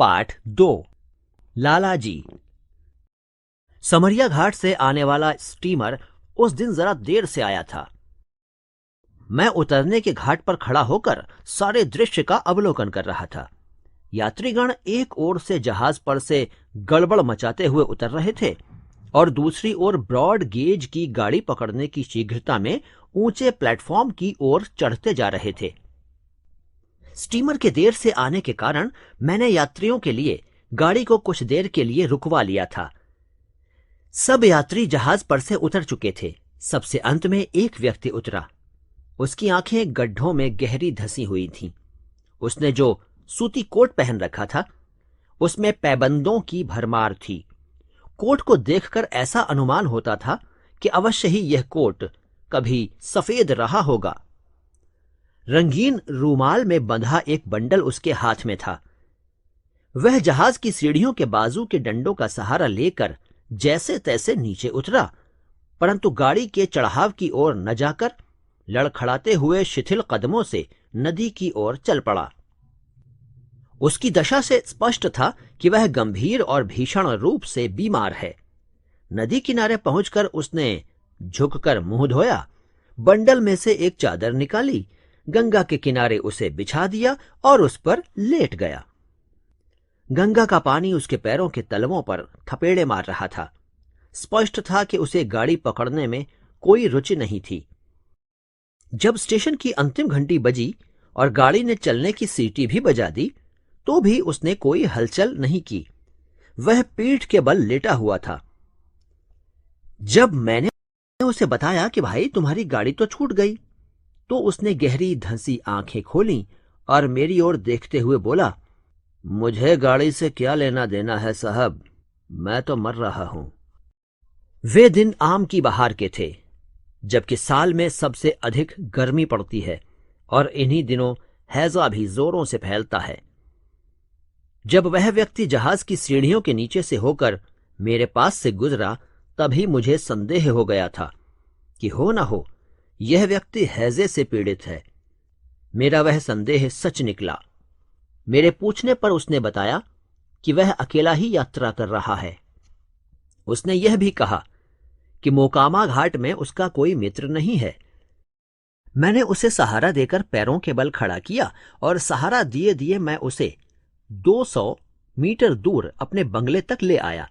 पाठ 2। लालाजी। समरिया घाट से आने वाला स्टीमर उस दिन जरा देर से आया था। मैं उतरने के घाट पर खड़ा होकर सारे दृश्य का अवलोकन कर रहा था। यात्रीगण एक ओर से जहाज पर से गड़बड़ मचाते हुए उतर रहे थे और दूसरी ओर ब्रॉड गेज की गाड़ी पकड़ने की शीघ्रता में ऊंचे प्लेटफॉर्म की ओर चढ़ते जा रहे थे। स्टीमर के देर से आने के कारण मैंने यात्रियों के लिए गाड़ी को कुछ देर के लिए रुकवा लिया था। सब यात्री जहाज पर से उतर चुके थे। सबसे अंत में एक व्यक्ति उतरा। उसकी आंखें गड्ढों में गहरी धसी हुई थीं। उसने जो सूती कोट पहन रखा था उसमें पैबंदों की भरमार थी। कोट को देखकर ऐसा अनुमान होता था कि अवश्य ही यह कोट कभी सफेद रहा होगा। रंगीन रूमाल में बंधा एक बंडल उसके हाथ में था। वह जहाज की सीढ़ियों के बाजू के डंडों का सहारा लेकर जैसे तैसे नीचे उतरा, परंतु गाड़ी के चढ़ाव की ओर न जाकर लड़खड़ाते हुए शिथिल कदमों से नदी की ओर चल पड़ा। उसकी दशा से स्पष्ट था कि वह गंभीर और भीषण रूप से बीमार है। नदी किनारे पहुंचकर उसने झुककर मुंह धोया, बंडल में से एक चादर निकाली, गंगा के किनारे उसे बिछा दिया और उस पर लेट गया। गंगा का पानी उसके पैरों के तलवों पर थपेड़े मार रहा था। स्पष्ट था कि उसे गाड़ी पकड़ने में कोई रुचि नहीं थी। जब स्टेशन की अंतिम घंटी बजी और गाड़ी ने चलने की सीटी भी बजा दी, तो भी उसने कोई हलचल नहीं की। वह पीठ के बल लेटा हुआ था। जब मैंने उसे बताया कि भाई तुम्हारी गाड़ी तो छूट गई, तो उसने गहरी धंसी आंखें खोलीं और मेरी ओर देखते हुए बोला, मुझे गाड़ी से क्या लेना देना है साहब, मैं तो मर रहा हूं। वे दिन आम की बहार के थे, जबकि साल में सबसे अधिक गर्मी पड़ती है और इन्हीं दिनों हैजा भी जोरों से फैलता है। जब वह व्यक्ति जहाज की सीढ़ियों के नीचे से होकर मेरे पास से गुजरा, तभी मुझे संदेह हो गया था कि हो न हो यह व्यक्ति हैजे से पीड़ित है। मेरा वह संदेह सच निकला। मेरे पूछने पर उसने बताया कि वह अकेला ही यात्रा कर रहा है। उसने यह भी कहा कि मोकामा घाट में उसका कोई मित्र नहीं है। मैंने उसे सहारा देकर पैरों के बल खड़ा किया और सहारा दिए दिए मैं उसे 200 मीटर दूर अपने बंगले तक ले आया।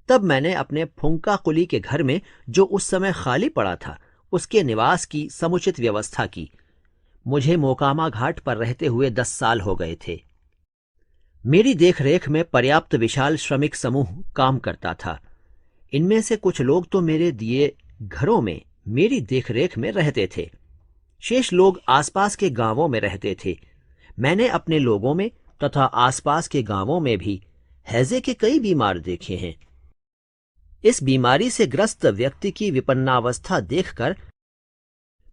तब मैंने अपने फुंका कुली के घर में, जो उस समय खाली पड़ा था, उसके निवास की समुचित व्यवस्था की। मुझे मोकामा घाट पर रहते हुए 10 साल हो गए थे। मेरी देखरेख में पर्याप्त विशाल श्रमिक समूह काम करता था। इनमें से कुछ लोग तो मेरे दिए घरों में मेरी देखरेख में रहते थे। शेष लोग आसपास के गांवों में रहते थे। मैंने अपने लोगों में तथा आसपास के गांवों में भी हैजे के कई बीमार देखे हैं। इस बीमारी से ग्रस्त व्यक्ति की विपन्नावस्था देखकर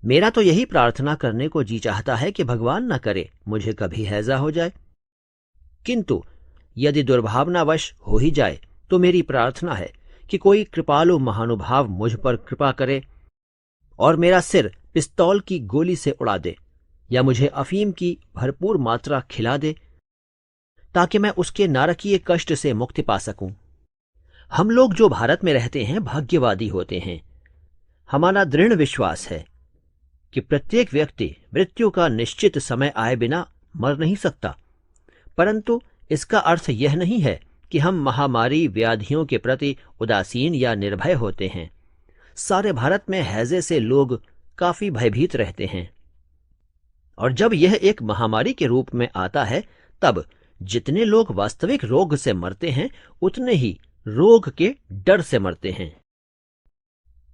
मेरा तो यही प्रार्थना करने को जी चाहता है कि भगवान न करे मुझे कभी हैजा हो जाए। किंतु यदि दुर्भावनावश हो ही जाए तो मेरी प्रार्थना है कि कोई कृपालु महानुभाव मुझ पर कृपा करे और मेरा सिर पिस्तौल की गोली से उड़ा दे या मुझे अफीम की भरपूर मात्रा खिला दे, ताकि मैं उसके नारकीय कष्ट से मुक्ति पा सकूं। हम लोग जो भारत में रहते हैं भाग्यवादी होते हैं। हमारा दृढ़ विश्वास है कि प्रत्येक व्यक्ति मृत्यु का निश्चित समय आए बिना मर नहीं सकता, परंतु इसका अर्थ यह नहीं है कि हम महामारी व्याधियों के प्रति उदासीन या निर्भय होते हैं। सारे भारत में हैजे से लोग काफी भयभीत रहते हैं, और जब यह एक महामारी के रूप में आता है, तब जितने लोग वास्तविक रोग से मरते हैं, उतने ही रोग के डर से मरते हैं।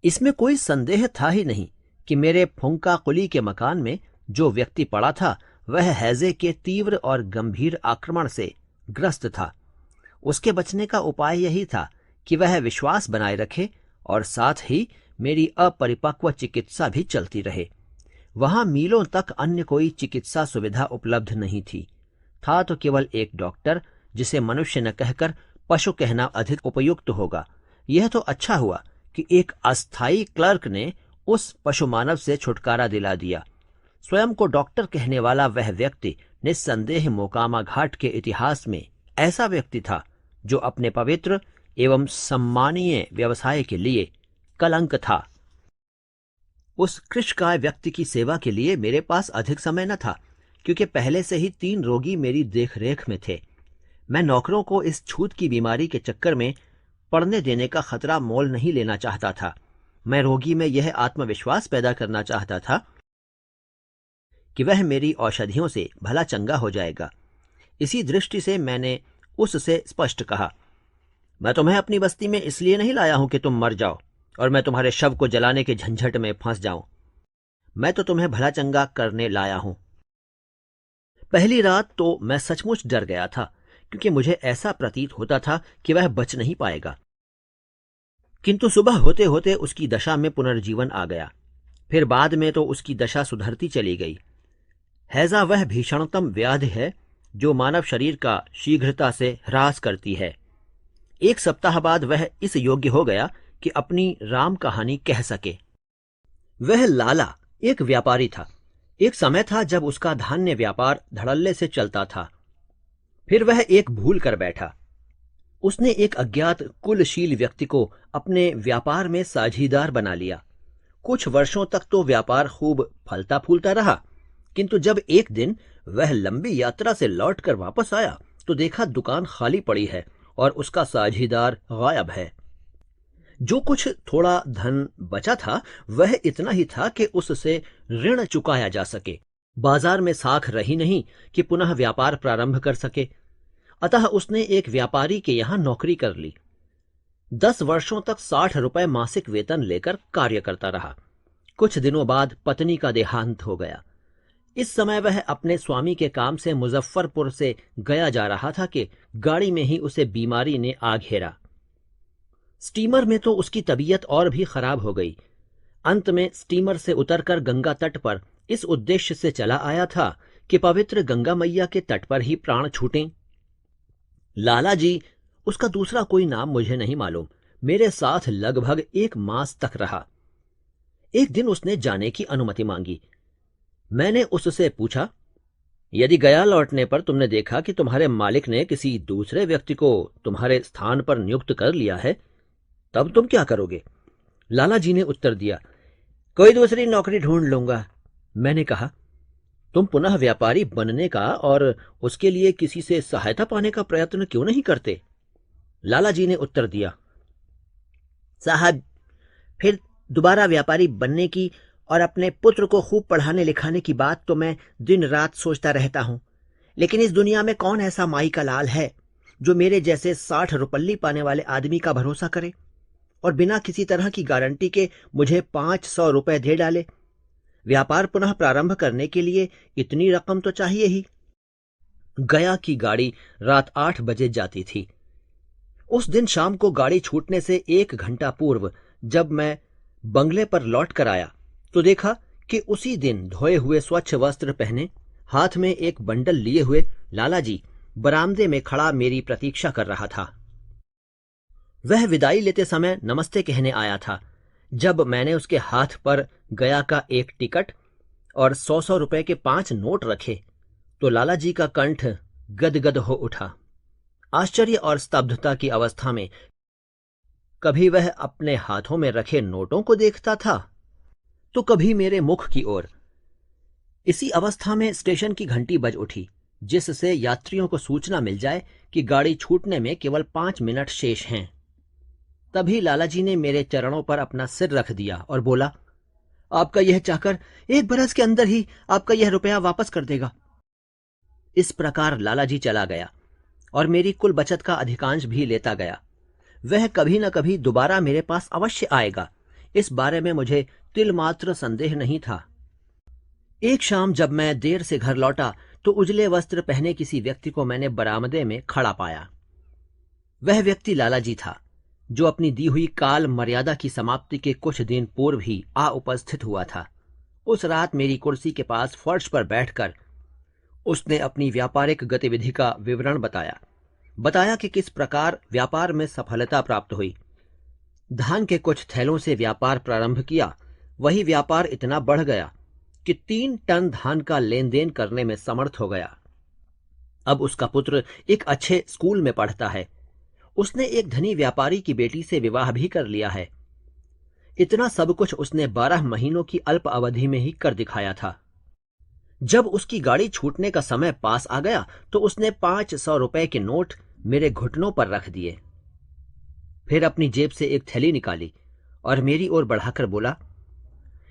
इसमें कोई संदेह था ही नहीं कि मेरे फुंका कुली के मकान में जो व्यक्ति पड़ा था, वह हैजे के तीव्र और गंभीर आक्रमण से ग्रस्त था। उसके बचने का उपाय यही था कि वह विश्वास बनाए रखे और साथ ही मेरी अपरिपक्व चिकित्सा भी चलती रहे। वहां मीलों तक अन्य कोई चिकित्सा सुविधा उपलब्ध नहीं थी। था तो केवल एक डॉक्टर, जिसे मनुष्य न कहकर पशु कहना अधिक उपयुक्त होगा। यह तो अच्छा हुआ कि एक अस्थायी क्लर्क ने उस पशु मानव से छुटकारा दिला दिया। स्वयं को डॉक्टर कहने वाला वह व्यक्ति निस्संदेह मोकामा घाट के इतिहास में ऐसा व्यक्ति था जो अपने पवित्र एवं सम्मानीय व्यवसाय के लिए कलंक था। उस कृशकाय व्यक्ति की सेवा के लिए मेरे पास अधिक समय न था, क्योंकि पहले से ही 3 रोगी मेरी देखरेख में थे। मैं नौकरों को इस छूत की बीमारी के चक्कर में पड़ने देने का खतरा मोल नहीं लेना चाहता था। मैं रोगी में यह आत्मविश्वास पैदा करना चाहता था कि वह मेरी औषधियों से भला चंगा हो जाएगा। इसी दृष्टि से मैंने उससे स्पष्ट कहा, मैं तुम्हें अपनी बस्ती में इसलिए नहीं लाया हूं कि तुम मर जाओ और मैं तुम्हारे शव को जलाने के झंझट में फंस जाऊं। मैं तो तुम्हें भला चंगा करने लाया हूं। पहली रात तो मैं सचमुच डर गया था, क्योंकि मुझे ऐसा प्रतीत होता था कि वह बच नहीं पाएगा। किंतु सुबह होते होते उसकी दशा में पुनर्जीवन आ गया। फिर बाद में तो उसकी दशा सुधरती चली गई। हैजा वह भीषणतम व्याधि है जो मानव शरीर का शीघ्रता से ह्रास करती है। 1 सप्ताह बाद वह इस योग्य हो गया कि अपनी राम कहानी कह सके। वह लाला एक व्यापारी था। एक समय था जब उसका धान्य व्यापार धड़ल्ले से चलता था। फिर वह एक भूल कर बैठा। उसने एक अज्ञात कुलशील व्यक्ति को अपने व्यापार में साझीदार बना लिया। कुछ वर्षों तक तो व्यापार खूब फलता फूलता रहा, किंतु जब एक दिन वह लंबी यात्रा से लौटकर वापस आया तो देखा दुकान खाली पड़ी है और उसका साझीदार गायब है। जो कुछ थोड़ा धन बचा था वह इतना ही था कि उससे ऋण चुकाया जा सके। बाजार में साख रही नहीं कि पुनः व्यापार प्रारंभ कर सके। अतः उसने एक व्यापारी के यहां नौकरी कर ली। 10 वर्षों तक 60 रुपए मासिक वेतन लेकर कार्य करता रहा। कुछ दिनों बाद पत्नी का देहांत हो गया। इस समय वह अपने स्वामी के काम से मुजफ्फरपुर से गया जा रहा था कि गाड़ी में ही उसे बीमारी ने आ घेरा। स्टीमर में तो उसकी तबीयत और भी खराब हो गई। अंत में स्टीमर से उतरकर गंगा तट पर इस उद्देश्य से चला आया था कि पवित्र गंगा मैया के तट पर ही प्राण छूटें। लाला जी, उसका दूसरा कोई नाम मुझे नहीं मालूम, मेरे साथ लगभग 1 मास तक रहा। एक दिन उसने जाने की अनुमति मांगी। मैंने उससे पूछा, यदि गया लौटने पर तुमने देखा कि तुम्हारे मालिक ने किसी दूसरे व्यक्ति को तुम्हारे स्थान पर नियुक्त कर लिया है, तब तुम क्या करोगे? लाला जी ने उत्तर दिया, कोई दूसरी नौकरी ढूंढ लूंगा। मैंने कहा, तुम पुनः व्यापारी बनने का और उसके लिए किसी से सहायता पाने का प्रयत्न क्यों नहीं करते? लाला जी ने उत्तर दिया, साहब, फिर दोबारा व्यापारी बनने की और अपने पुत्र को खूब पढ़ाने लिखाने की बात तो मैं दिन रात सोचता रहता हूं, लेकिन इस दुनिया में कौन ऐसा माई का लाल है जो मेरे जैसे 60 रुपल्ली पाने वाले आदमी का भरोसा करे और बिना किसी तरह की गारंटी के मुझे 500 रुपए दे डाले। व्यापार पुनः प्रारंभ करने के लिए इतनी रकम तो चाहिए ही। गया की गाड़ी रात 8 बजे जाती थी। उस दिन शाम को गाड़ी छूटने से 1 घंटा पूर्व जब मैं बंगले पर लौट कर आया तो देखा कि उसी दिन धोए हुए स्वच्छ वस्त्र पहने, हाथ में एक बंडल लिए हुए लाला जी बरामदे में खड़ा मेरी प्रतीक्षा कर रहा था। वह विदाई लेते समय नमस्ते कहने आया था। जब मैंने उसके हाथ पर गया का एक टिकट और 100 रुपए के 5 नोट रखे तो लाला जी का कंठ गदगद हो उठा। आश्चर्य और स्तब्धता की अवस्था में कभी वह अपने हाथों में रखे नोटों को देखता था तो कभी मेरे मुख की ओर। इसी अवस्था में स्टेशन की घंटी बज उठी, जिससे यात्रियों को सूचना मिल जाए कि गाड़ी छूटने में केवल 5 मिनट शेष हैं। तभी लाला जी ने मेरे चरणों पर अपना सिर रख दिया और बोला, आपका यह चाकर 1 बरस के अंदर ही आपका यह रुपया वापस कर देगा। इस प्रकार लाला जी चला गया और मेरी कुल बचत का अधिकांश भी लेता गया। वह कभी न कभी दोबारा मेरे पास अवश्य आएगा, इस बारे में मुझे तिल मात्र संदेह नहीं था। एक शाम जब मैं देर से घर लौटा तो उजले वस्त्र पहने किसी व्यक्ति को मैंने बरामदे में खड़ा पाया। वह व्यक्ति लाला जी था, जो अपनी दी हुई काल मर्यादा की समाप्ति के कुछ दिन पूर्व ही आ उपस्थित हुआ था। उस रात मेरी कुर्सी के पास फर्श पर बैठकर उसने अपनी व्यापारिक गतिविधि का विवरण बताया कि किस प्रकार व्यापार में सफलता प्राप्त हुई। धान के कुछ थैलों से व्यापार प्रारंभ किया, वही व्यापार इतना बढ़ गया कि 3 टन धान का लेन देन करने में समर्थ हो गया। अब उसका पुत्र एक अच्छे स्कूल में पढ़ता है। उसने एक धनी व्यापारी की बेटी से विवाह भी कर लिया है। इतना सब कुछ उसने 12 महीनों की अल्प अवधि में ही कर दिखाया था। जब उसकी गाड़ी छूटने का समय पास आ गया तो उसने 500 रुपए के नोट मेरे घुटनों पर रख दिए। फिर अपनी जेब से एक थैली निकाली और मेरी ओर बढ़ाकर बोला,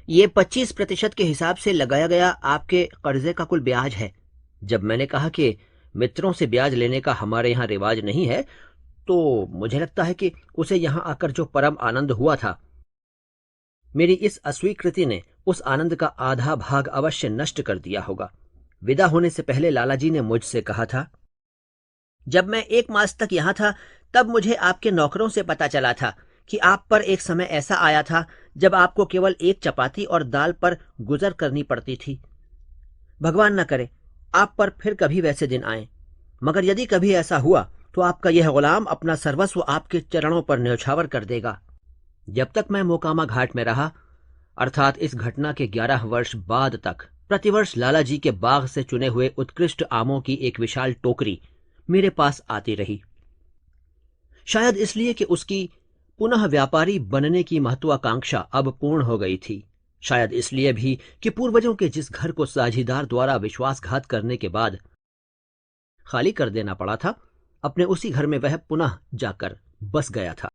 ये 25% के हिसाब से लगाया गया आपके कर्जे का कुल ब्याज है। जब मैंने कहा कि मित्रों से ब्याज लेने का हमारे यहाँ रिवाज नहीं है, तो मुझे लगता है कि उसे यहाँ आकर जो परम आनंद हुआ था, मेरी इस अस्वीकृति ने उस आनंद का आधा भाग अवश्य नष्ट कर दिया होगा। विदा होने से पहले लालाजी ने मुझसे कहा था, जब मैं 1 मास तक यहां था तब मुझे आपके नौकरों से पता चला था कि आप पर एक समय ऐसा आया था जब आपको केवल एक चपाती और दाल पर गुजर करनी पड़ती थी। भगवान न करे आप पर फिर कभी वैसे दिन आए, मगर यदि कभी ऐसा हुआ तो आपका यह गुलाम अपना सर्वस्व आपके चरणों पर न्यौछावर कर देगा। जब तक मैं मोकामा घाट में रहा, अर्थात इस घटना के 11 वर्ष बाद तक, प्रतिवर्ष लालाजी के बाग से चुने हुए उत्कृष्ट आमों की एक विशाल टोकरी मेरे पास आती रही। शायद इसलिए कि उसकी पुनः व्यापारी बनने की महत्वाकांक्षा अब पूर्ण हो गई थी। शायद इसलिए भी कि पूर्वजों के जिस घर को साझीदार द्वारा विश्वासघात करने के बाद खाली कर देना पड़ा था, अपने उसी घर में वह पुनः जाकर बस गया था।